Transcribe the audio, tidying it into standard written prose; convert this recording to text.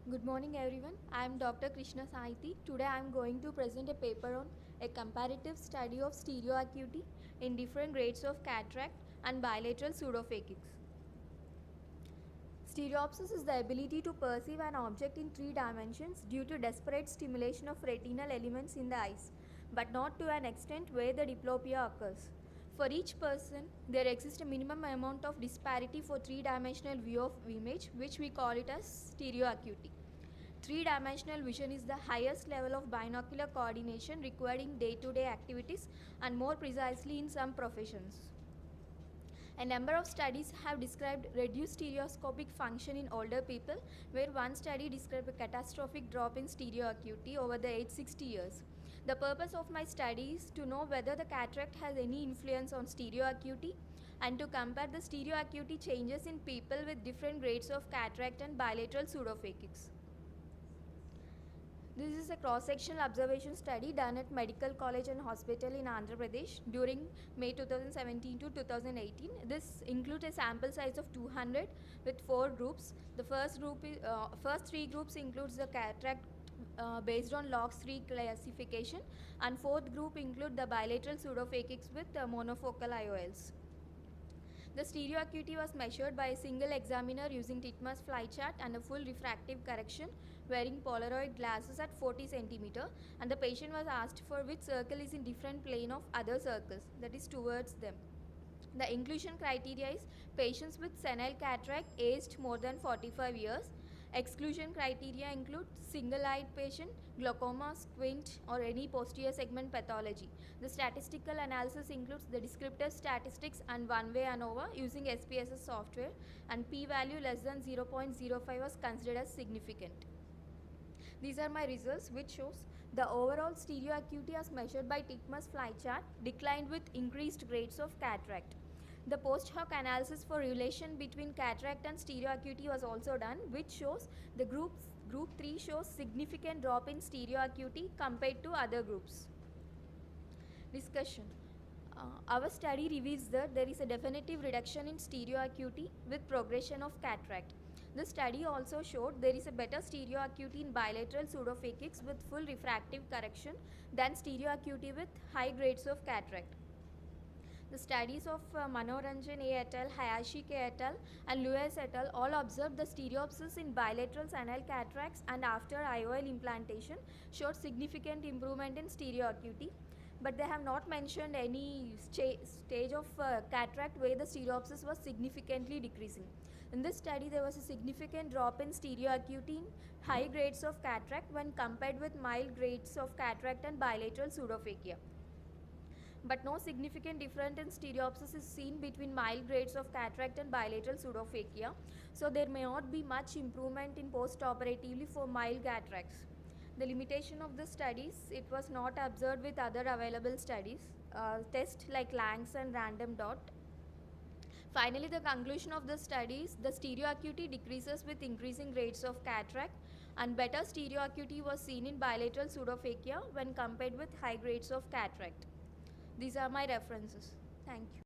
Good morning everyone. I am Dr. Krishna Saiti. Today I am going to present a paper on a comparative study of stereoacuity in different grades of cataract and bilateral pseudophakics. Stereopsis is the ability to perceive an object in three dimensions due to desperate stimulation of retinal elements in the eyes, but not to an extent where the diplopia occurs. For each person, there exists a minimum amount of disparity for three-dimensional view of image, which we call it as stereoacuity. Three-dimensional vision is the highest level of binocular coordination required in day-to-day activities and more precisely in some professions. A number of studies have described reduced stereoscopic function in older people, where one study described a catastrophic drop in stereoacuity over the age 60 years. The purpose of my study is to know whether the cataract has any influence on stereoacuity and to compare the stereoacuity changes in people with different grades of cataract and bilateral pseudophakics. This is a cross-sectional observation study done at Medical College and Hospital in Andhra Pradesh during May 2017 to 2018. This includes a sample size of 200 with 4 groups. The first 3 groups includes the cataract based on LOX3 classification, and fourth group include the bilateral pseudophakics with monofocal IOLs. The stereoacuity was measured by a single examiner using Titmus fly chart and a full refractive correction wearing Polaroid glasses at 40 cm, and the patient was asked for which circle is in different plane of other circles, that is towards them. The inclusion criteria is patients with senile cataract aged more than 45 years. Exclusion criteria include single-eyed patient, glaucoma, squint or any posterior segment pathology. The statistical analysis includes the descriptive statistics and one-way ANOVA using SPSS software, and p-value less than 0.05 was considered as significant. These are my results, which shows the overall stereoacuity as measured by Titmus fly chart declined with increased grades of cataract. The post hoc analysis for relation between cataract and stereoacuity was also done, which shows the group 3 shows significant drop in stereoacuity compared to other groups. Discussion. Our study reveals that there is a definitive reduction in stereoacuity with progression of cataract. The study also showed there is a better stereoacuity in bilateral pseudophakics with full refractive correction than stereoacuity with high grades of cataract. The studies of Manoranjan A et al., Hayashi K et al., and Lewis et al. All observed the stereopsis in bilateral senile cataracts and after IOL implantation showed significant improvement in stereoacuity, but they have not mentioned any stage of cataract where the stereopsis was significantly decreasing. In this study, there was a significant drop in stereoacuity in high grades of cataract when compared with mild grades of cataract and bilateral pseudophakia. But no significant difference in stereopsis is seen between mild grades of cataract and bilateral pseudophakia, so there may not be much improvement in post-operatively for mild cataracts. The limitation of the studies, it was not observed with other available studies, tests like Langs and random dot. Finally, the conclusion of the studies, the stereoacuity decreases with increasing grades of cataract, and better stereoacuity was seen in bilateral pseudophakia when compared with high grades of cataract. These are my references. Thank you.